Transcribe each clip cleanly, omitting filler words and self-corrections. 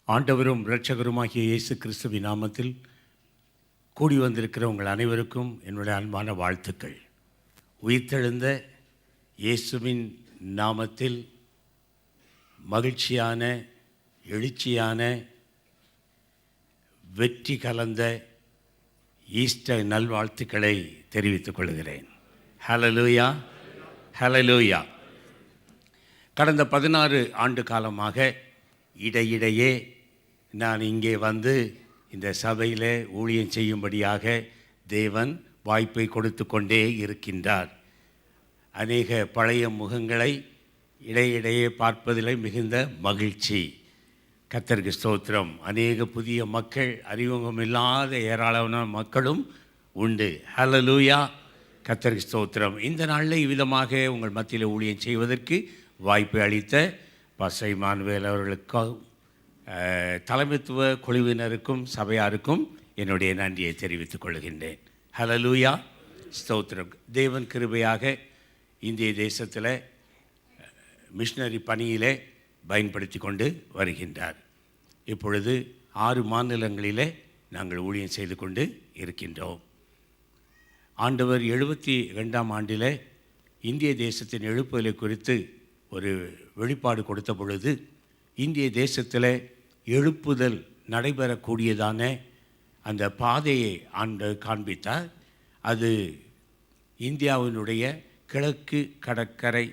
ஆண்டவரும் இரட்சகருமாகிய இயேசு கிறிஸ்துவின் நாமத்தில் கூடி வந்திருக்கிற உங்கள் அனைவருக்கும் என்னுடைய அன்பான வாழ்த்துக்கள். உயிர்த்தெழுந்த இயேசுவின் நாமத்தில் மகிழ்ச்சியான, எழுச்சியான, வெற்றி கலந்த ஈஸ்டர் நல்வாழ்த்துக்களை தெரிவித்துக் கொள்கிறேன். ஹல்லேலூயா, ஹல்லேலூயா. கடந்த 16 ஆண்டு காலமாக இடையிடையே நான் இங்கே வந்து இந்த சபையில் ஊழியம் செய்யும்படியாக தேவன் வாய்ப்பை கொடுத்து கொண்டே இருக்கின்றார். அநேக பழைய முகங்களை இடையிடையே பார்ப்பதில் மிகுந்த மகிழ்ச்சி. கர்த்தருக்கு ஸ்தோத்திரம். அநேக புதிய மக்கள், அறிமுகமில்லாத ஏராளமான மக்களும் உண்டு. ஹல்லேலூயா, கர்த்தருக்கு ஸ்தோத்திரம். இந்த நாளில் இவ்விதமாக உங்கள் மத்தியில் ஊழியம் செய்வதற்கு வாய்ப்பை அளித்த பாஸ்டர் இமானுவேல் அவர்களுக்கும் தலைமைத்துவ குழுவினருக்கும் சபையாருக்கும் என்னுடைய நன்றியை தெரிவித்துக் கொள்கின்றேன். ஹல்லேலூயா, ஸ்தோத்திரம். தேவன் கிருபையாக இந்திய தேசத்தில் மிஷனரி பணியிலே பயன்படுத்தி கொண்டு வருகின்றார். இப்பொழுது 6 மாநிலங்களிலே நாங்கள் ஊழியம் செய்து கொண்டு இருக்கின்றோம். ஆண்டவர் 72ஆம் ஆண்டில் இந்திய தேசத்தின் எழுப்புதலை குறித்து ஒரு வெளிப்பாடு கொடுத்த பொழுது, இந்திய தேசத்தில் எழுப்புதல் நடைபெறக்கூடியதான அந்த பாதையை ஆண்டவர் காண்பித்தார். அது இந்தியாவினுடைய கிழக்கு கடற்கரை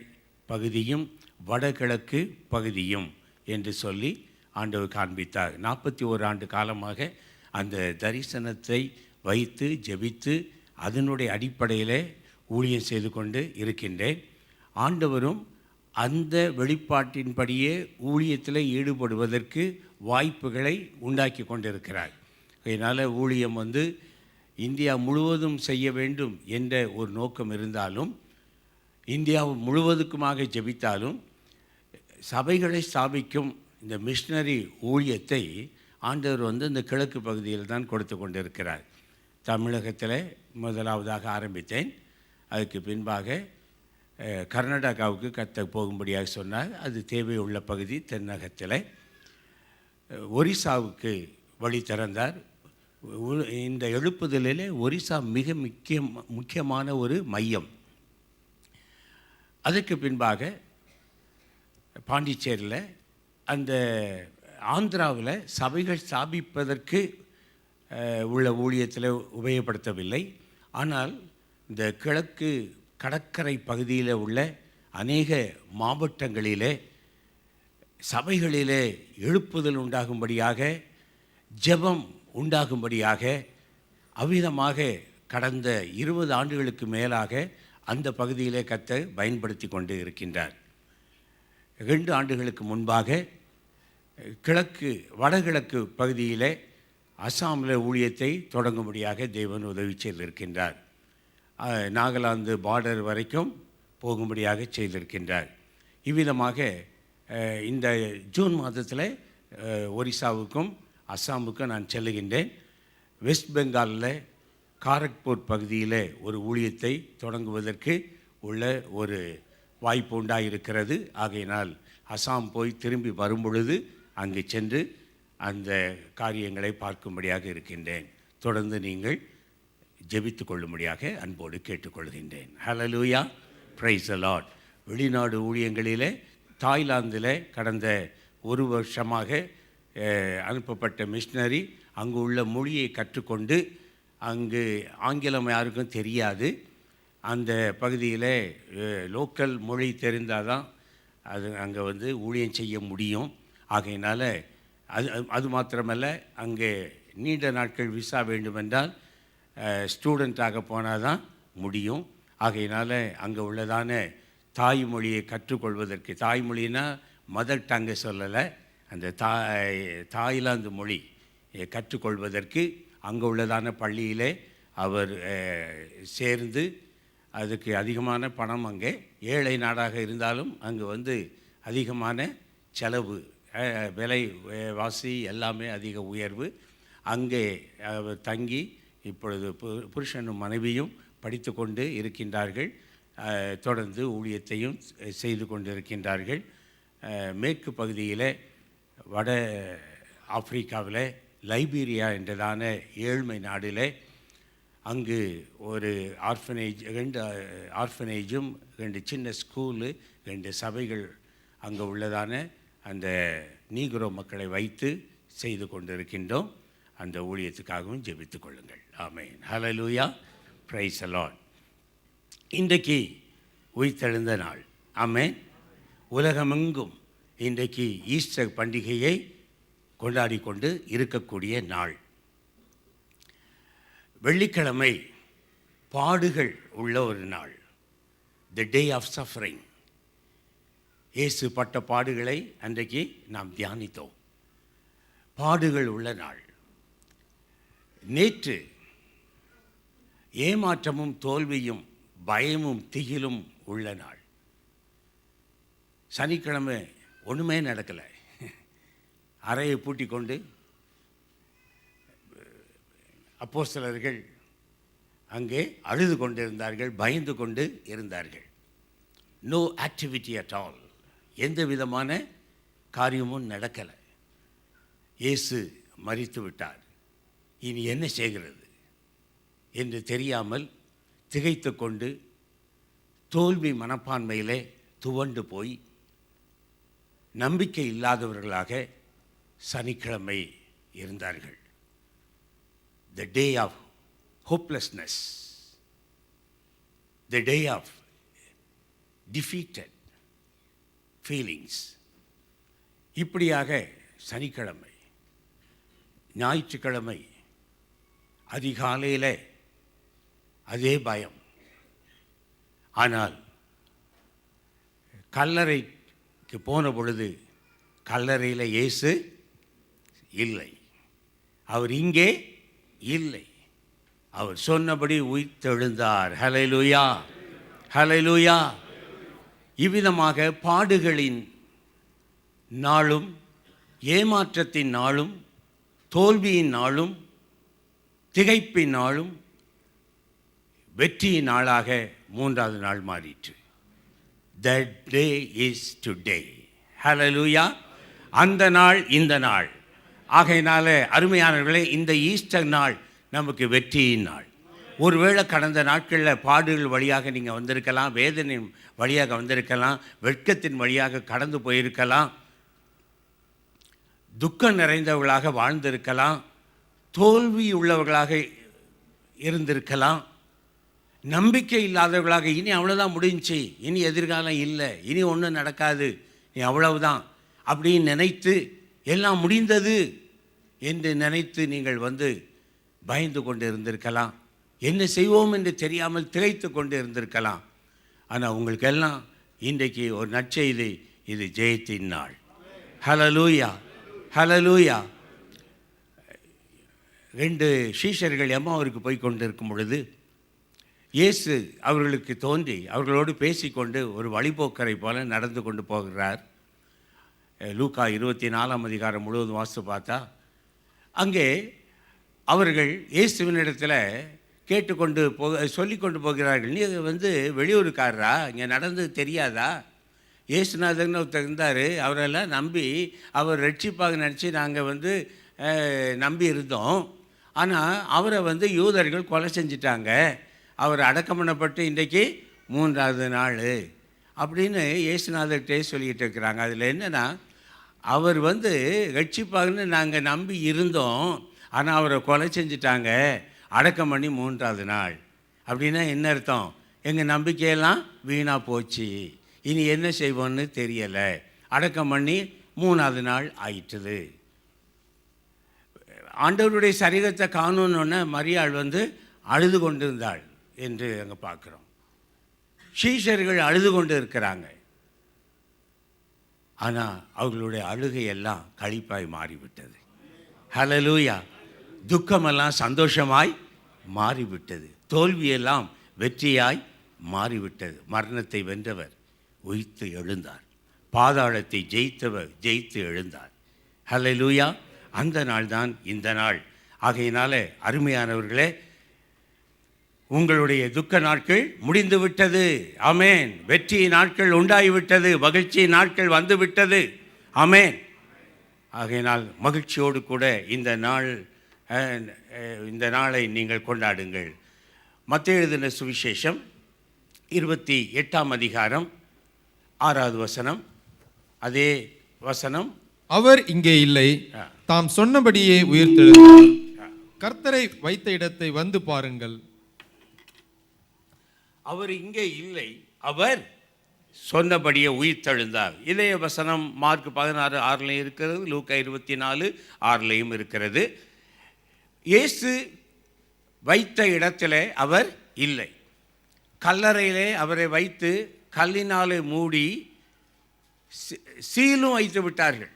பகுதியும் வடகிழக்கு பகுதியும் என்று சொல்லி ஆண்டவர் காண்பித்தார். 41 ஆண்டு காலமாக அந்த தரிசனத்தை வைத்து ஜெபித்து அதனுடைய அடிப்படையில் ஊழியம் செய்து கொண்டு இருக்கின்றேன். ஆண்டவரும் அந்த வெளிப்பாட்டின்படியே ஊழியத்தில் ஈடுபடுவதற்கு வாய்ப்புகளை உண்டாக்கி கொண்டிருக்கிறார். அதனால் ஊழியம் இந்தியா முழுவதும் செய்ய வேண்டும் என்ற ஒரு நோக்கம் இருந்தாலும், இந்தியா முழுவதுக்குமாக ஜெபித்தாலும், சபைகளை ஸ்தாபிக்கும் இந்த மிஷனரி ஊழியத்தை ஆண்டவர் இந்த கிழக்கு பகுதியில் தான் கொடுத்து கொண்டிருக்கிறார். தமிழகத்தில் முதலாவதாக ஆரம்பித்தேன். அதுக்கு பின்பாக கர்நாடகாவுக்கு போகும்படியாக சொன்னார். அது தேவையுள்ள பகுதி தென்னகத்தில். ஒரிசாவுக்கு வழி திறந்தார். இந்த எழுப்புதலில் ஒரிசா மிக முக்கியமான ஒரு மையம். அதற்கு பின்பாக பாண்டிச்சேரியில், அந்த ஆந்திராவில் சபைகள் ஸ்தாபிப்பதற்கு உள்ள ஊழியத்தில் உபயோகப்படுத்தவில்லை. ஆனால் இந்த கிழக்கு கடற்கரை பகுதியில் உள்ள அநேக மாவட்டங்களிலே சபைகளிலே எழுப்புதல் உண்டாகும்படியாக, ஜெபம் உண்டாகும்படியாக அவ்விதமாக கடந்த 20 ஆண்டுகளுக்கு மேலாக அந்த பகுதியிலே கர்த்தர் பயன்படுத்தி கொண்டு இருக்கின்றார். 2 ஆண்டுகளுக்கு முன்பாக வடகிழக்கு பகுதியிலே அசாமில் ஊழியத்தை தொடங்கும்படியாக தேவன் உதவி செய்திருக்கின்றார். நாகாலாந்து பார்டர் வரைக்கும் போகும்படியாக செய்திருக்கின்றார். இவ்விதமாக இந்த ஜூன் மாதத்தில் ஒரிசாவுக்கும் அஸ்ஸாமுக்கும் நான் செல்லுகின்றேன். வெஸ்ட் பெங்காலில் காரக்பூர் பகுதியில் ஒரு ஊழியத்தை தொடங்குவதற்கு உள்ள ஒரு வாய்ப்பு உண்டாயிருக்கிறது. ஆகையினால் அஸ்ஸாம் போய் திரும்பி வரும்பொழுது அங்கு சென்று அந்த காரியங்களை பார்க்கும்படியாக இருக்கின்றேன். தொடர்ந்து நீங்கள் ஜெபித்து கொள்ளும்படியாக அன்போடு கேட்டுக்கொள்கின்றேன். ஹல்லேலூயா, பிரைஸ் தி லார்ட். வெளிநாடு ஊழியங்களிலே தாய்லாந்தில் கடந்த 1 வருஷமாக அனுப்பப்பட்ட மிஷனரி அங்கு உள்ள மொழியை கற்றுக்கொண்டு, அங்கு ஆங்கிலம் யாருக்கும் தெரியாது, அந்த பகுதியில் லோக்கல் மொழி தெரிந்தால் தான் அது அங்கே ஊழியம் செய்ய முடியும். ஆகையினால் அது மாத்திரமல்ல, அங்கே நீண்ட நாட்கள் விசா வேண்டுமென்றால் ஸ்டூடெண்ட்டாக போனால் தான் முடியும். ஆகையினால் அங்கே உள்ளதான தாய்மொழியை கற்றுக்கொள்வதற்கு, தாய்மொழினா மதர் டங்கை சொல்லலை, அந்த தாய்லாந்து மொழி கற்றுக்கொள்வதற்கு அங்கே உள்ளதான பள்ளியிலே அவர் சேர்ந்து, அதுக்கு அதிகமான பணம், அங்கே ஏழை நாடாக இருந்தாலும் அங்கே அதிகமான செலவு, விலை வாசி எல்லாமே அதிக உயர்வு. அங்கே அவர் தங்கி இப்பொழுது புருஷனும் மனைவியும் படித்து கொண்டு இருக்கின்றார்கள். தொடர்ந்து ஊழியத்தையும் செய்து கொண்டிருக்கின்றார்கள். மேற்கு பகுதியில் வட ஆப்பிரிக்காவில் லைபீரியா என்றதான ஏழ்மை நாடில் அங்கு ஒரு ஆர்ஃபனேஜும் 2 சின்ன ஸ்கூலு 2 சபைகள் அங்கே உள்ளதான அந்த நீக்ரோ மக்களை வைத்து செய்து கொண்டிருக்கின்றோம். அந்த ஊழியத்துக்காகவும் ஜெபித்துக் கொள்ளுங்கள். Amen. Hallelujah. Praise the Lord. இன்றைக்கு உயிர்த்தெழுந்த நாள். ஆமென். உலகமெங்கும் இன்றைக்கு ஈஸ்டர் பண்டிகையை கொண்டாடி கொண்டு இருக்கக்கூடிய நாள். வெள்ளிக்கிழமை பாடுகள் உள்ள ஒரு நாள். தி டே ஆஃப் சஃபரிங். இயேசு பட்ட பாடுகளை அன்றைக்கு நாம் தியானித்தோம். பாடுகள் உள்ள நாள். நேற்று ஏமாற்றமும் தோல்வியும் பயமும் திகிலும் உள்ள நாள். சனிக்கிழமை ஒன்றுமே நடக்கலை. அறையை பூட்டி கொண்டு அப்போஸ்தலர்கள் அங்கே அழுது கொண்டிருந்தார்கள், பயந்து கொண்டு இருந்தார்கள். No activity at all. எந்த விதமான காரியமும் நடக்கலை. இயேசு மரித்து விட்டார், இனி என்ன செய்கிறது என்று தெரியாமல் திகைத்து கொண்டு தோல்வி மனப்பான்மையிலே துவண்டு போய் நம்பிக்கை இல்லாதவர்களாக சனிக்கிழமை இருந்தார்கள். The day of hopelessness, the day of defeated feelings. இப்படியாக சனிக்கிழமை. ஞாயிற்றுக்கிழமை அதிகாலையில் அதே பயம். ஆனால் கல்லறைக்கு போன பொழுது கல்லறையில் இயேசு இல்லை. அவர் இங்கே இல்லை. அவர் சொன்னபடி உயிர்த்தெழுந்தார். ஹல்லேலூயா, ஹல்லேலூயா. இவ்விதமாக பாடுகளின் நாளும் ஏமாற்றத்தின் நாளும் தோல்வியின் நாளும் திகைப்பின் நாளும் வெற்றியின் நாளாக 3வது நாள் மாறிற்று. That day is today. ஹல்லேலூயா. அந்த நாள் இந்த நாள். ஆகையினால அருமையானவர்களே, இந்த ஈஸ்டர் நாள் நமக்கு வெற்றியின் நாள். ஒருவேளை கடந்த நாட்களில் பாடுகள் வழியாக நீங்கள் வந்திருக்கலாம், வேதனையின் வழியாக வந்திருக்கலாம், வெட்கத்தின் வழியாக கடந்து போயிருக்கலாம், துக்கம் நிறைந்தவர்களாக வாழ்ந்திருக்கலாம், தோல்வி உள்ளவர்களாக இருந்திருக்கலாம், நம்பிக்கை இல்லாதவர்களாக இனி அவ்வளோதான் முடிஞ்சு, இனி எதிர்காலம் இல்லை, இனி ஒன்றும் நடக்காது, நீ அவ்வளவுதான் அப்படின்னு நினைத்து எல்லாம் முடிந்தது என்று நினைத்து நீங்கள் வந்து பயந்து கொண்டு இருந்திருக்கலாம். என்ன செய்வோம் என்று தெரியாமல் திகைத்து கொண்டு இருந்திருக்கலாம். ஆனால் உங்களுக்கெல்லாம் இன்றைக்கு ஒரு நற்செய்தி, இது ஜெயத்தின் நாள். ஹல்லேலூயா, ஹல்லேலூயா. 2 சீஷர்கள் எம்மாவூருக்கு போய் கொண்டு இருக்கும் பொழுது இயேசு அவர்களுக்கு தோன்றி அவர்களோடு பேசிக்கொண்டு ஒரு வழிபோக்கரை போல நடந்து கொண்டு போகிறார். லூக்கா 24ஆம் அதிகாரம் முழுவதும் வாசித்து பார்த்தா அங்கே அவர்கள் இயேசுவினிடத்தில் கேட்டுக்கொண்டு சொல்லி கொண்டு போகிறார்கள். நீ வந்து வெளியூருக்காரரா, இங்கே நடந்தது தெரியாதா? இயேசுநாதர்னு ஒருத்தர் இருந்தார், அவரெல்லாம் நம்பி அவர் ரட்சிப்பாக நினச்சி நாங்கள் வந்து நம்பி இருந்தோம். ஆனால் அவரை வந்து யூதர்கள் கொலை செஞ்சிட்டாங்க. அவர் அடக்கம் பண்ணப்பட்டு இன்றைக்கு 3வது நாள் அப்படின்னு இயேசுநாதர்கிட்டே சொல்லிகிட்டு இருக்கிறாங்க. அதில் என்னென்னா, அவர் வந்து ரட்சிப்பாகன்னு நாங்கள் நம்பி இருந்தோம், ஆனால் அவரை கொலை செஞ்சிட்டாங்க, அடக்கம் பண்ணி 3வது நாள். அப்படின்னா என்ன அர்த்தம்? எங்கள் நம்பிக்கையெல்லாம் வீணாக போச்சு, இனி என்ன செய்வோன்னு தெரியலை, அடக்கம் பண்ணி 3வது நாள் ஆயிட்டுது. ஆண்டவருடைய சரீரத்தை காணணுன்னு மரியாள் வந்து அழுது கொண்டிருந்தாள் என்று அங்கே பார்க்குறோம். சீஷர்கள் அழுது கொண்டு இருக்கிறாங்க. ஆனால் அவர்களுடைய அழுகையெல்லாம் களிப்பாய் மாறிவிட்டது. ஹல்லேலூயா. துக்கமெல்லாம் சந்தோஷமாய் மாறிவிட்டது. தோல்வியெல்லாம் வெற்றியாய் மாறிவிட்டது. மரணத்தை வென்றவர் உயிர்த்து எழுந்தார். பாதாளத்தை ஜெயித்தவர் ஜெயித்து எழுந்தார். ஹல்லேலூயா. அந்த நாள் தான் இந்த நாள். ஆகையினால அருமையானவர்களே, உங்களுடைய துக்க நாட்கள் முடிந்து விட்டது. ஆமென். வெற்றி நாட்கள் உண்டாகிவிட்டது. மகிழ்ச்சி நாட்கள் வந்து விட்டது. ஆமென். ஆகையினால் மகிழ்ச்சியோடு கூட இந்த நாளை நீங்கள் கொண்டாடுங்கள். மத்தேயு எழுதின சுவிசேஷம் 28ஆம் அதிகாரம் 6வது வசனம். அதே வசனம், அவர் இங்கே இல்லை, தாம் சொன்னபடியே உயிர்த்தெழுந்தார். கர்த்தரை வைத்த இடத்தை வந்து பாருங்கள். அவர் இங்கே இல்லை, அவர் சொன்னபடியே உயிர்த்தெழுந்தார். இதே வசனம் மார்க் 16:6 இருக்கிறது, லூக்கா 24:6 இருக்கிறது. இயேசு வைத்த இடத்திலே அவர் இல்லை. கல்லறையிலே அவரை வைத்து கல்லினாலே மூடி சீலும் வைத்து விட்டார்கள்.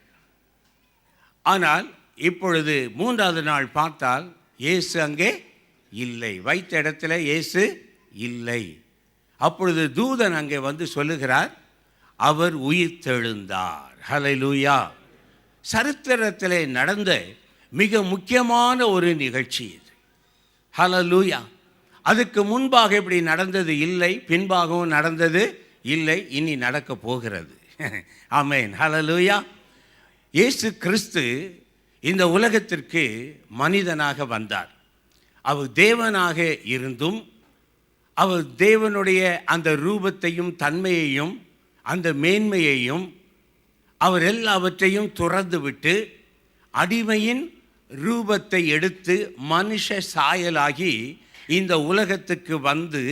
ஆனால் இப்பொழுது 3வது நாள் பார்த்தால் இயேசு அங்கே இல்லை, வைத்த இடத்துல இயேசு இல்லை. அப்பொழுது தூதன் அங்கே வந்து சொல்லுகிறார், அவர் உயிர்த்தெழுந்தார். ஹல்லேலூயா! சரித்திரத்திலே நடந்த மிக முக்கியமான ஒரு நிகழ்ச்சி இது. ஹல்லேலூயா! அதுக்கு முன்பாக இப்படி நடந்தது இல்லை, பின்பாகவும் நடந்தது இல்லை, இனி நடக்க போகிறது. ஆமென். ஹல்லேலூயா! இயேசு கிறிஸ்து இந்த உலகத்திற்கு மனிதனாக வந்தார். அவர் தேவனாக இருந்தும் அவர் தேவனுடைய அந்த ரூபத்தையும் தன்மையையும் அந்த மேன்மையையும் அவர் எல்லாவற்றையும் துறந்துவிட்டு அடிமையின் ரூபத்தை எடுத்து மனுஷ சாயலாகி இந்த உலகத்துக்கு வந்து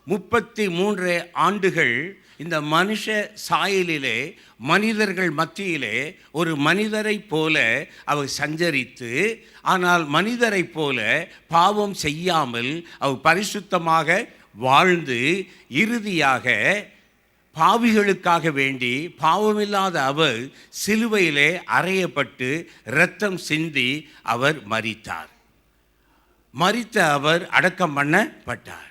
33 ஆண்டுகள் இந்த மனுஷ சாயலிலே மனிதர்கள் மத்தியிலே ஒரு மனிதரை போல அவர் சஞ்சரித்து, ஆனால் மனிதரை போல பாவம் செய்யாமல் அவர் பரிசுத்தமாக வாழ்ந்து இறுதியாக பாவிகளுக்காக வேண்டி பாவமில்லாத அவர் சிலுவையிலே அறையப்பட்டு இரத்தம் சிந்தி அவர் மரித்தார். மரித்த அவர் அடக்கம் பண்ணப்பட்டார்.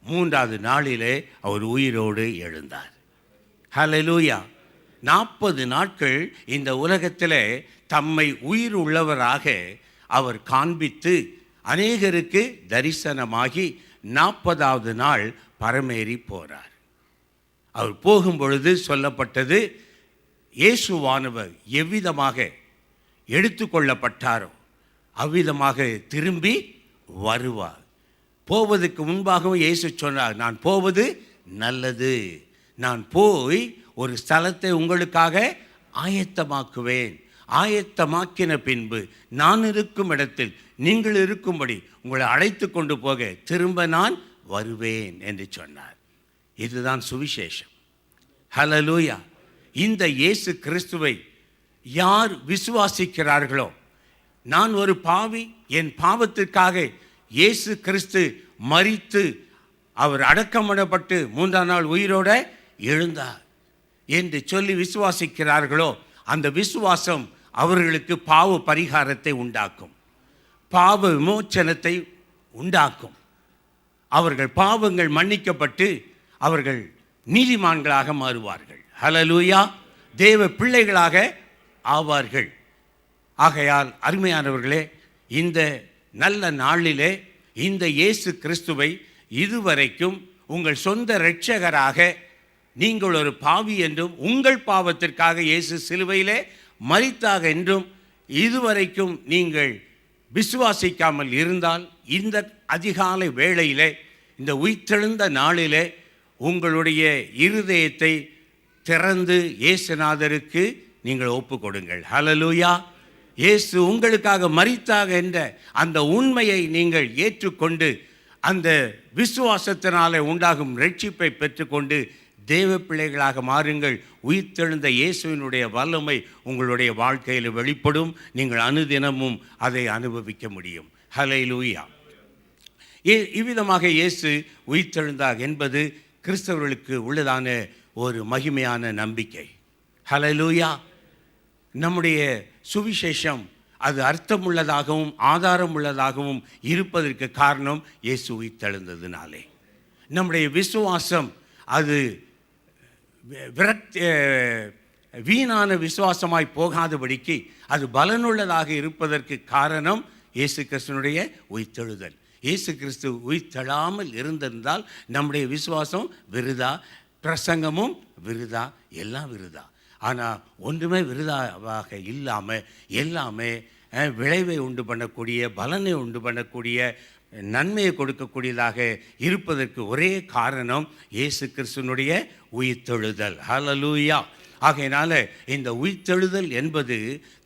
3வது நாளிலே அவர் உயிரோடு எழுந்தார். ஹல்லேலூயா! 40 நாட்கள் இந்த உலகத்திலே தம்மை உயிர் உள்ளவராக அவர் காண்பித்து அநேகருக்கு தரிசனமாகி 40வது நாள் பரமேறி போறார். அவர் போகும்பொழுது சொல்லப்பட்டது, இயேசுவானவர் எவ்விதமாக எடுத்துக்கொள்ளப்பட்டாரோ அவ்விதமாக திரும்பி வருவார். போவதற்கு முன்பாகவும் இயேசு சொன்னார், நான் போவது நல்லது, நான் போய் ஒரு ஸ்தலத்தை உங்களுக்காக ஆயத்தமாக்குவேன். ஆயத்தமாக்கின பின்பு நான் இருக்கும் இடத்தில் நீங்கள் இருக்கும்படி உங்களை அழைத்து கொண்டு போக திரும்ப நான் வருவேன் என்று சொன்னார். இதுதான் சுவிசேஷம். ஹல்லேலூயா! இந்த இயேசு கிறிஸ்துவை யார் விசுவாசிக்கிறார்களோ, நான் ஒரு பாவி, என் பாவத்திற்காக இயேசு கிறிஸ்து மரித்து அவர் அடக்கம் பண்ணப்பட்டு 3ஆம் நாள் உயிரோட எழுந்தார் என்று சொல்லி விசுவாசிக்கிறார்களோ, அந்த விசுவாசம் அவர்களுக்கு பாவ பரிகாரத்தை உண்டாக்கும், பாவ விமோச்சனத்தை உண்டாக்கும். அவர்கள் பாவங்கள் மன்னிக்கப்பட்டு அவர்கள் நீதிமான்களாக மாறுவார்கள். ஹல்லேலூயா! தேவ பிள்ளைகளாக ஆவார்கள். ஆகையால் அருமையானவர்களே, இந்த நல்ல நாளிலே இந்த இயேசு கிறிஸ்துவை இதுவரைக்கும் உங்கள் சொந்த இரட்சகராக, நீங்கள் ஒரு பாவி என்றும் உங்கள் பாவத்திற்காக இயேசு சிலுவையிலே மரித்தார் என்றும் இதுவரைக்கும் நீங்கள் விசுவாசிக்காமல் இருந்தால், இந்த அதிகாலை வேளையிலே இந்த உயிர்த்தெழுந்த நாளிலே உங்களுடைய இருதயத்தை திறந்து இயேசுநாதருக்கு நீங்கள் ஒப்பு கொடுங்கள். ஹல்லேலூயா! இயேசு உங்களுக்காக மரித்தார் என்ற அந்த உண்மையை நீங்கள் ஏற்றுக்கொண்டு அந்த விசுவாசத்தினாலே உண்டாகும் ரட்சிப்பை பெற்றுக்கொண்டு தேவ பிள்ளைகளாக மாறுங்கள். உயிர்த்தெழுந்த இயேசுவினுடைய வல்லமை உங்களுடைய வாழ்க்கையில் வெளிப்படும். நீங்கள் அனுதினமும் அதை அனுபவிக்க முடியும். ஹல்லேலூயா! இவ்விதமாக இயேசு உயிர்த்தெழுந்தார் என்பது கிறிஸ்தவர்களுக்கு உள்ளதான ஒரு மகிமையான நம்பிக்கை. ஹல்லேலூயா! நம்முடைய சுவிசேஷம் அது அர்த்தமுள்ளதாகவும் ஆதாரம் உள்ளதாகவும் இருப்பதற்கு காரணம் இயேசு உயிர்த்தெழுந்ததினாலே. நம்முடைய விசுவாசம் அது வீணான விசுவாசமாய் போகாதபடிக்கு அது பலனுள்ளதாக இருப்பதற்கு காரணம் இயேசு கிறிஸ்துனுடைய உயிர்த்தெழுதல். இயேசு கிறிஸ்து உயிர்த்தெழாமல் இருந்திருந்தால் நம்முடைய விசுவாசம் விருதா, பிரசங்கமும் விருதா, எல்லாம் விருதா. ஆனால் ஒன்றுமே விருதாவாக இல்லாமல் எல்லாமே விளைவை உண்டு பண்ணக்கூடிய, பலனை உண்டு பண்ணக்கூடிய, நன்மையை கொடுக்கக்கூடியதாக இருப்பதற்கு ஒரே காரணம் இயேசு கிறிஸ்துவினுடைய உயிர்த்தெழுதல். ஹல்லேலூயா. ஆகையினால இந்த உயிர்த்தெழுதல் என்பது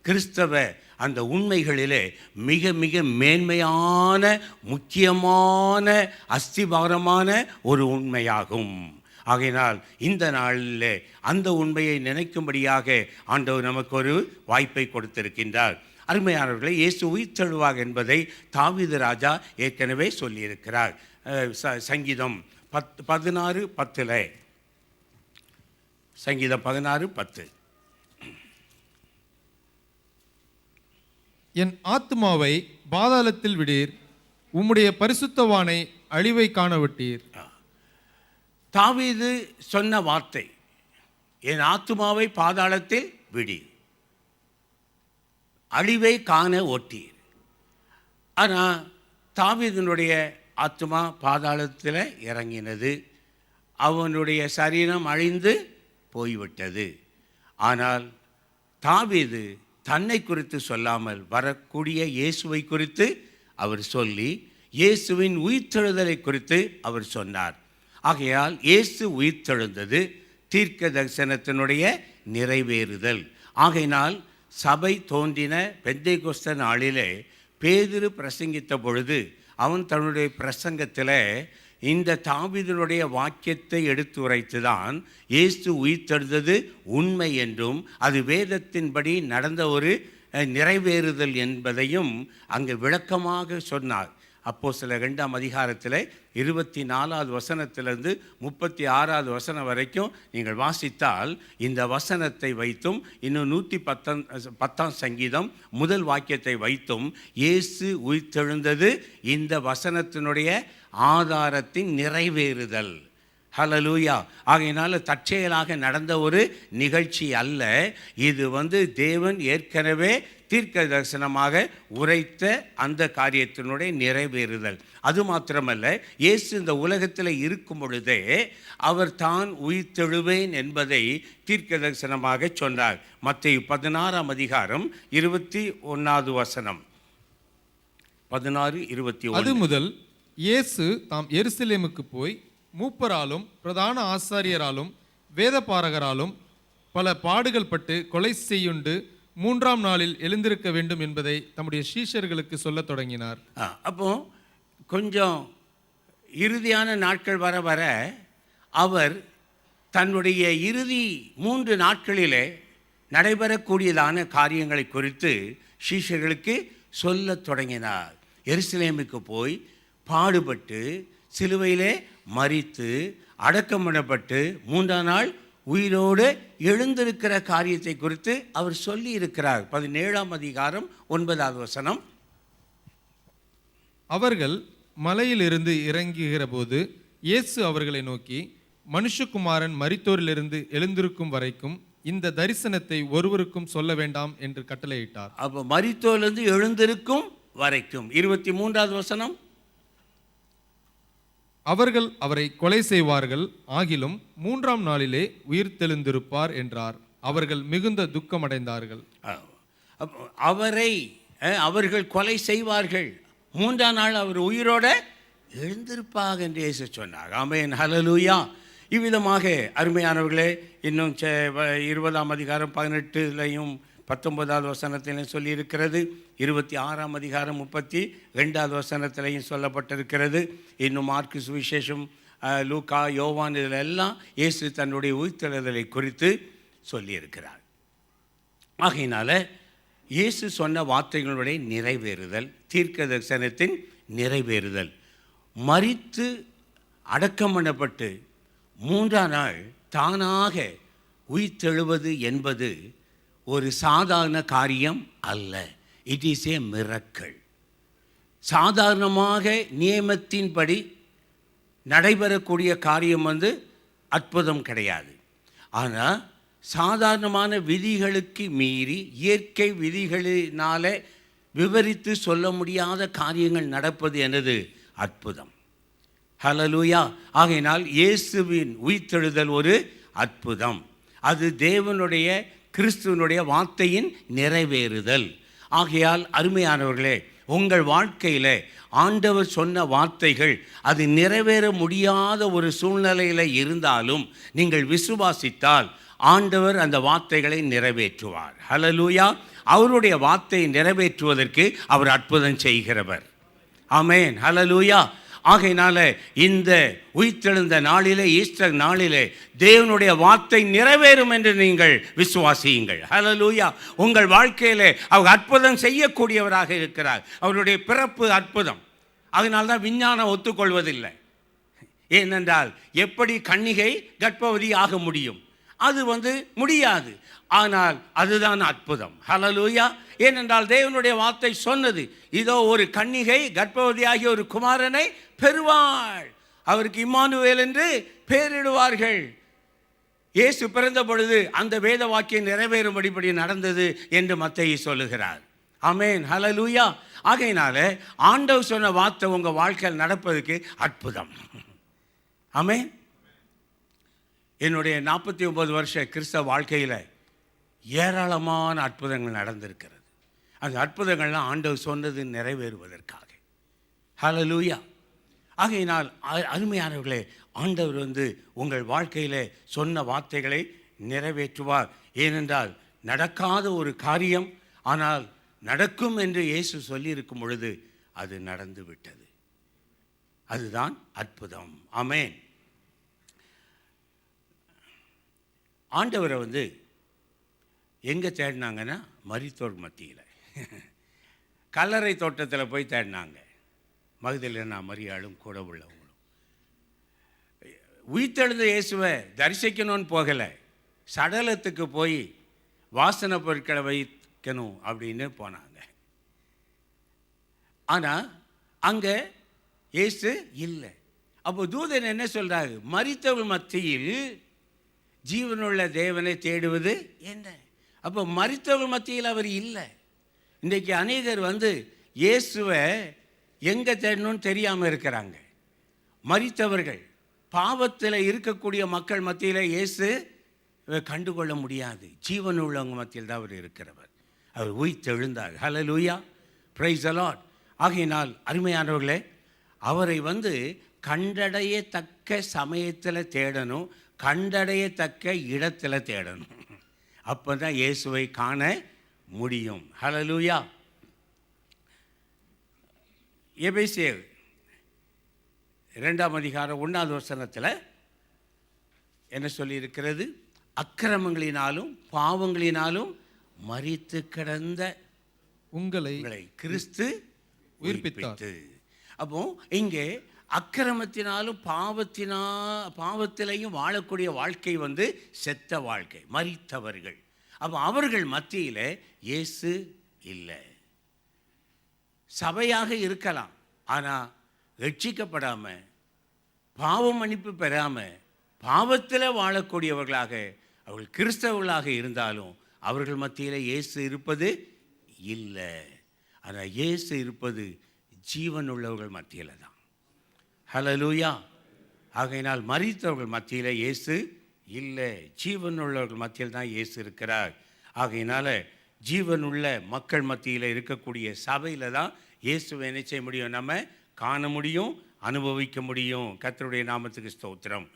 கிறிஸ்தவ அந்த உண்மைகளிலே மிக மிக மேன்மையான, முக்கியமான, அஸ்திபாரமான ஒரு உண்மையாகும். ஆகையினால் இந்த நாளிலே அந்த உண்மையை நினைக்கும்படியாக ஆண்டவர் நமக்கு ஒரு வாய்ப்பை கொடுத்திருக்கின்றார். அருமையானவர்களே, இயேசு உயிர்த்தெழுவார் என்பதை தாவீது ராஜா ஏற்கனவே சொல்லியிருக்கிறார். சங்கீதம் 16:10 சங்கீதம் 16:10 என் ஆத்துமாவை பாதாளத்தில் விடீர், உம்முடைய பரிசுத்தவானை அழிவை காணவிட்டீர். தாவீது சொன்ன வார்த்தை, என் ஆத்துமாவை பாதாளத்தில் விடீர், அழிவை காண ஒட்டீர். ஆனால் தாவீதினுடைய ஆத்துமா பாதாளத்தில் இறங்கினது, அவனுடைய சரீரம் அழிந்து போய்விட்டது. ஆனால் தாவீது தன்னை குறித்து சொல்லாமல் வரக்கூடிய இயேசுவை குறித்து அவர் சொல்லி, இயேசுவின் உயிர்த்தெழுதலை குறித்து அவர் சொன்னார். ஆகையால் இயேசு உயிர்த்தெழுந்தது தீர்க்க தரிசனத்தினுடைய நிறைவேறுதல். ஆகையினால் சபை தோன்றின பெந்தேகோஸ்தே நாளிலே பேதுரு பிரசங்கித்த பொழுது அவன் தன்னுடைய பிரசங்கத்தில் இந்த தாவீதினுடைய வாக்கியத்தை எடுத்துரைத்து தான் இயேசு உயிர்த்தெழுந்தது உண்மை என்றும் அது வேதத்தின்படி நடந்த ஒரு நிறைவேறுதல் என்பதையும் அங்கு விளக்கமாக சொன்னார். அப்போஸ்தலர் 2ஆம் அதிகாரத்தில் 24வது வசனத்திலிருந்து 36வது வசனம் வரைக்கும் நீங்கள் வாசித்தால் இந்த வசனத்தை வைத்தும் இன்னும் 110ஆம் சங்கீதம் முதல் வாக்கியத்தை வைத்தும் இயேசு உயிர்த்தெழுந்தது இந்த வசனத்தினுடைய ஆதாரத்தின் நிறைவேறுதல். ஹல்லேலூயா. ஆகையினால தற்செயலாக நடந்த ஒரு நிகழ்ச்சி அல்ல இது. தேவன் ஏற்கனவே தீர்க்க தரிசனமாக உரைத்த அந்த காரியத்தினுடைய நிறைவேறுதல். அது மாத்திரமல்ல, இயேசு இந்த உலகத்தில் இருக்கும் பொழுதே அவர் தான் உயிர்த்தெழுவேன் என்பதை தீர்க்க தரிசனமாக சொன்னார். மத்தேயு 16ஆம் அதிகாரம் 21வது வசனம். 16:21. அது முதல் இயேசு தாம் எருசலேமுக்கு போய் மூப்பராலும் பிரதான ஆசாரியராலும் வேதபாரகராலும் பல பாடுகள் பட்டு கொலை செய்யுண்டு 3ஆம் நாளில் எழுந்திருக்க வேண்டும் என்பதை தம்முடைய சீஷர்களுக்கு சொல்லத் தொடங்கினார். அப்போ கொஞ்சம் இறுதியான நாட்கள் வர வர அவர் தன்னுடைய இறுதி 3 நாட்களிலே நடைபெறக்கூடியதான காரியங்களை குறித்து சீஷர்களுக்கு சொல்லத் தொடங்கினார். எருசலேமுக்கு போய் பாடுபட்டு சிலுவையிலே மரித்து அடக்கம் பண்ணப்பட்டு 3ஆம் நாள் உயிரோடு எழுந்திருக்கிற காரியத்தை குறித்து அவர் சொல்லி இருக்கிறார். 17ஆம் அதிகாரம் 9வது வசனம். அவர்கள் மலையிலிருந்து இறங்குகிற போது இயேசு அவர்களை நோக்கி, மனுஷகுமாரன் மரித்தோரிலிருந்து எழுந்திருக்கும் வரைக்கும் இந்த தரிசனத்தை ஒருவருக்கும் சொல்ல வேண்டாம் என்று கட்டளையிட்டார். அப்போ மரித்தோரிலிருந்து எழுந்திருக்கும் வரைக்கும். 23வது வசனம். அவர்கள் அவரை கொலை செய்வார்கள், ஆகிலும் 3ஆம் நாளிலே உயிர்த்தெழுந்திருப்பார் என்றார். அவர்கள் மிகுந்த துக்கமடைந்தார்கள். அவர்கள் கொலை செய்வார்கள், 3ஆம் நாள் அவர் உயிரோட எழுந்திருப்பார் என்று இயேசு சொன்னார். ஆமென், ஹல்லேலூயா. இவ்விதமாக அருமையானவர்களே, இன்னும் 20ஆம் அதிகாரம் 18லையும் 19வது வசனத்திலையும் சொல்லியிருக்கிறது. 26ஆம் அதிகாரம் 32வது வசனத்திலையும் சொல்லப்பட்டிருக்கிறது. இன்னும் மார்க்கு சுவிசேஷம், லூக்கா, யோவான், இதில் எல்லாம் இயேசு தன்னுடைய உயிர்த்தெழுதலை குறித்து சொல்லியிருக்கிறார். ஆகையினால இயேசு சொன்ன வார்த்தைகளுடைய நிறைவேறுதல், தீர்க்க தரிசனத்தின் நிறைவேறுதல். மரித்து அடக்கம் பண்ணப்பட்டு 3ஆம் நாள் தானாக உயிர்த்தெழுவது என்பது ஒரு சாதாரண காரியம் அல்ல. It is a miracle. சாதாரணமாக நியமத்தின்படி நடைபெறக்கூடிய காரியம் அற்புதம் கிடையாது. ஆனால் சாதாரணமான விதிகளுக்கு மீறி இயற்கை விதிகளினால விவரித்து சொல்ல முடியாத காரியங்கள் நடப்பது எனது அற்புதம். ஹல்லேலூயா. ஆகையினால் இயேசுவின் உயிர்த்தெழுதல் ஒரு அற்புதம். அது தேவனுடைய கிறிஸ்துவனுடைய வார்த்தையின் நிறைவேறுதல். ஆகையால் அருமையானவர்களே, உங்கள் வாழ்க்கையில் ஆண்டவர் சொன்ன வார்த்தைகள் அது நிறைவேற முடியாத ஒரு சூழ்நிலையில் இருந்தாலும் நீங்கள் விசுவாசித்தால் ஆண்டவர் அந்த வார்த்தைகளை நிறைவேற்றுவார். ஹல்லேலூயா. அவருடைய வார்த்தையை நிறைவேற்றுவதற்கு அவர் அற்புதம் செய்கிறவர். ஆமென். ஹல்லேலூயா. ஆகையினால இந்த உயிர்த்தெழுந்த நாளிலே, ஈஸ்டர் நாளிலே தேவனுடைய வார்த்தை நிறைவேறும் என்று நீங்கள் விசுவாசியுங்கள். ஹல்லேலூயா. உங்கள் வாழ்க்கையிலே அவர் அற்புதம் செய்யக்கூடியவராக இருக்கிறார். அவருடைய பிறப்பு அற்புதம். அதனால்தான் விஞ்ஞானம் ஒத்துக்கொள்வதில்லை. ஏனென்றால் எப்படி கன்னிகை கர்ப்பவதி ஆக முடியும்? அது முடியாது. ஆனால் அதுதான் அற்புதம். ஹல்லேலூயா. ஏனென்றால் தேவனுடைய வார்த்தை சொன்னது, இதோ ஒரு கன்னிகை கர்ப்பவதியாகிய ஒரு குமாரனை பெறுவாள், அவருக்கு இம்மானுவேல் என்று பெயரிடுவார்கள். இயேசு பிறந்த பொழுது அந்த வேத வாக்கியம் நிறைவேறும்படி நடந்தது என்று மத்தேயு சொல்லுகிறார். ஆமென். ஹல்லேலூயா. ஆகையினால ஆண்டவர் சொன்ன வார்த்தை உங்கள் வாழ்க்கையில் நடப்பதற்கு அற்புதம். ஆமென். என்னுடைய 49 வருஷ கிறிஸ்தவ வாழ்க்கையில் ஏராளமான அற்புதங்கள் நடந்திருக்கிறது. அந்த அற்புதங்கள்லாம் ஆண்டவர் சொன்னது நிறைவேறுவதற்காக. ஹல்லேலூயா. ஆகையினால் அருமையானவர்களே, ஆண்டவர் உங்கள் வாழ்க்கையில் சொன்ன வார்த்தைகளை நிறைவேற்றுவார். ஏனென்றால் நடக்காத ஒரு காரியம் ஆனால் நடக்கும் என்று இயேசு சொல்லியிருக்கும் பொழுது அது நடந்து விட்டது. அதுதான் அற்புதம். ஆமென். ஆண்டவரை எங்கே தேடினாங்கன்னா மரித்தோர் மத்தியில், கல்லறை தோட்டத்தில் போய் தேடினாங்க. மகதலேனா மரியாளும் கூட உள்ளவங்களும். உயிர்த்தெழுந்த இயேசுவை தரிசிக்கணும்னு போகலை, சடலத்துக்கு போய் வாசனை பொருட்களை வைக்கணும் அப்படின்னு போனாங்க. ஆனால் அங்கே இயேசு இல்லை. அப்போ தூதன் என்ன சொல்கிறாரு? மரித்தவர்கள் மத்தியில் ஜீவனுள்ள தேவனை தேடுவது என்ன? அப்போ மரித்தவர்கள் மத்தியில் அவர் இல்லை. இன்றைக்கு அநேகர் இயேசுவை எங்கே தேடணும்னு தெரியாமல் இருக்கிறாங்க. மரித்தவர்கள் பாவத்தில் இருக்கக்கூடிய மக்கள் மத்தியில் இயேசு கண்டுகொள்ள முடியாது. ஜீவன் உள்ளவங்க மத்தியில் தான் அவர் இருக்கிறவர். அவர் உயிர்த்தெழுந்தார். ஹல்லேலூயா. Praise the Lord. ஆகையினால் அருமையானவர்களே, அவரை கண்டடையத்தக்க சமயத்தில் தேடணும், கண்டடையத்தக்க இடத்துல தேடணும். அப்போ தான் இயேசுவை காண முடியும். ஹல்லேலூயா. எபேசியர் 2ஆம் அதிகாரம் 1வது வசனத்தில் என்ன சொல்லியிருக்கிறது? அக்கிரமங்களினாலும் பாவங்களினாலும் மரித்து கிடந்த உங்களை கிறிஸ்து உயிர்ப்பித்தார். அப்போ இங்கே அக்கிரமத்தினாலும் பாவத்திலையும் வாழக்கூடிய வாழ்க்கை செத்த வாழ்க்கை, மரித்தவர்கள். அப்போ அவர்கள் மத்தியில் இயேசு இல்லை. சபையாக இருக்கலாம், ஆனால் ரட்சிக்கப்படாமல் பாவ மன்னிப்பு பெறாமல் பாவத்தில் வாழக்கூடியவர்களாக அவர்கள் கிறிஸ்தவர்களாக இருந்தாலும் அவர்கள் மத்தியில் இயேசு இருப்பது இல்லை. ஆனால் இயேசு இருப்பது ஜீவன் உள்ளவர்கள் மத்தியில் தான். ஹல்லேலூயா. ஆகையினால் மரித்தவர்கள் மத்தியில் இயேசு இல்லை, ஜீவன் உள்ளவர்கள் மத்தியில் தான் இயேசு இருக்கிறார். ஆகையினால் ஜீவனுள்ள மக்கள் மத்தியில் இருக்கக்கூடிய சபையில் தான் இயேசுவை என்ன செய்ய முடியும்? நம்ம காண முடியும், அனுபவிக்க முடியும். கர்த்தருடைய நாமத்துக்கு ஸ்தோத்திரம்.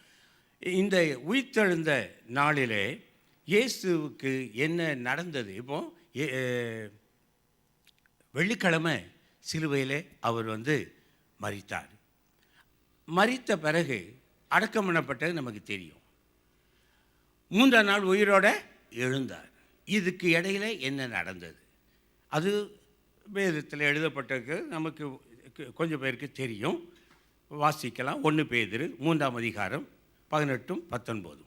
இந்த உயிர்த்தெழுந்த நாளிலே இயேசுவுக்கு என்ன நடந்தது? இப்போது வெள்ளிக்கிழமை சிலுவையிலே அவர் மரித்தார். மரித்த பிறகு அடக்கம் பண்ணப்பட்டது நமக்கு தெரியும். 3ஆம் நாள் உயிரோடு எழுந்தார். இதுக்கு இடையில் என்ன நடந்தது? அது வேதத்தில் எழுதப்பட்டிருக்கு, நமக்கு கொஞ்சம் பேருக்கு தெரியும். வாசிக்கலாம். 1 பேதுரு 3ஆம் அதிகாரம் 18, 19.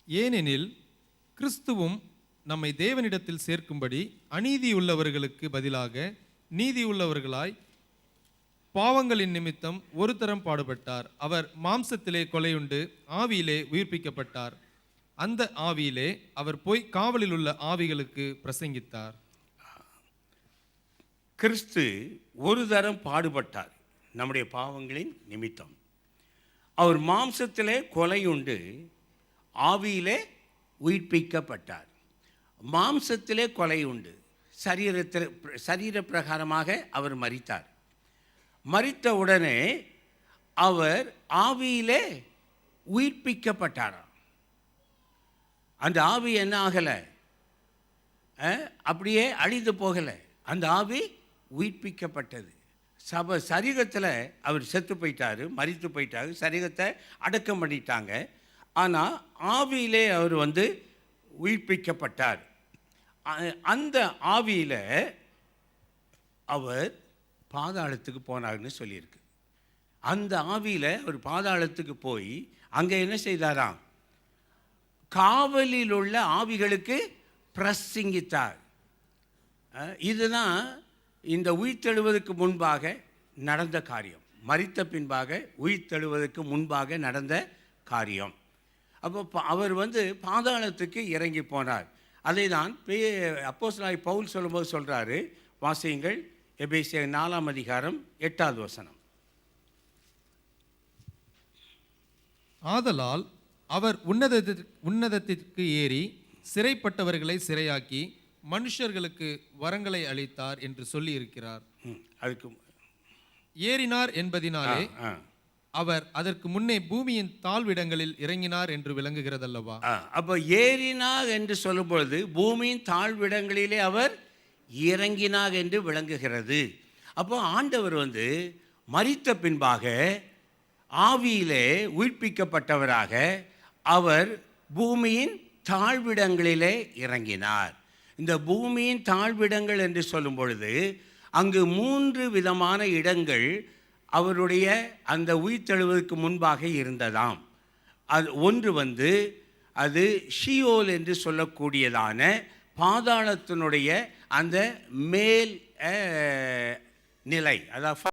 ஏனெனில் கிறிஸ்துவும் நம்மை தேவனிடத்தில் சேர்க்கும்படி அநீதியுள்ளவர்களுக்கு பதிலாக நீதியுள்ளவர்களாய் பாவங்களின் நிமித்தம் ஒரு தரம் பாடுபட்டார். அவர் மாம்சத்திலே கொலையுண்டு ஆவியிலே உயிர்ப்பிக்கப்பட்டார். அந்த ஆவியிலே அவர் போய் காவலில் உள்ள ஆவிகளுக்கு பிரசங்கித்தார். கிறிஸ்து ஒரு தரம் பாடுபட்டார் நம்முடைய பாவங்களின் நிமித்தம். அவர் மாம்சத்திலே கொலையுண்டு ஆவியிலே உயிர்ப்பிக்கப்பட்டார். மாம்சத்திலே கொலை உண்டு, சரீர பிரகாரமாக அவர் மரித்தார். மரித்த உடனே அவர் ஆவியிலே உயிர்ப்பிக்கப்பட்டாராம். அந்த ஆவி என்ன ஆகலை, அப்படியே அழிந்து போகலை. அந்த ஆவி உயிர்ப்பிக்கப்பட்டது. சரீரத்தில் அவர் செத்து போயிட்டார், மரித்து போயிட்டார், சரீரத்தை அடக்கம் பண்ணிட்டாங்க. ஆனால் ஆவியிலே அவர் உயிர்ப்பிக்கப்பட்டார். அந்த ஆவியில் அவர் பாதாளத்துக்கு போனார்னு சொல்லியிருக்கு. அந்த ஆவியில் அவர் பாதாளத்துக்கு போய் அங்கே என்ன செய்தாராம், காவலில் உள்ள ஆவிகளுக்கு பிரசங்கித்தார். இதுதான் இந்த உயிர்த்தெழுவதற்கு முன்பாக நடந்த காரியம். மரித்த பின்பாக உயிர்த்தெழுவதற்கு முன்பாக நடந்த காரியம். அப்போ அவர் பாதாளத்துக்கு இறங்கி போனார். அதை தான் அப்போஸ்தலனாகிய பவுல் சொல்லும்போது சொல்கிறாரு, வாசியுங்கள், எபேசியர் 4ஆம் அதிகாரம் 8வது வசனம். ஆதலால் அவர் உன்னதத்திற்கு ஏறி சிறைப்பட்டவர்களை சிறையாக்கி மனுஷர்களுக்கு வரங்களை அளித்தார் என்று சொல்லி இருக்கிறார். அதுக்கு ஏறினார் என்பதினாலே அவர் அதற்கு முன்னே பூமியின் தாழ்விடங்களில் இறங்கினார் என்று விளங்குகிறதல்லவா. அப்போ ஏறினார் என்று சொல்லும் பொழுது பூமியின் தாழ்விடங்களிலே அவர் இறங்கினார் என்று விளங்குகிறது. அப்போ ஆண்டவர் மரித்த பின்பாக ஆவியிலே உயிர்ப்பிக்கப்பட்டவராக அவர் பூமியின் தாழ்விடங்களிலே இறங்கினார். இந்த பூமியின் தாழ்விடங்கள் என்று சொல்லும் பொழுது அங்கு 3 விதமான இடங்கள் அவருடைய அந்த உயிர்த்தெழுவதற்கு முன்பாக இருந்ததாம். அது ஒன்று அது ஷியோல் என்று சொல்லக்கூடியதான பாதாளத்தினுடைய அந்த மேல் நிலை, அதாவது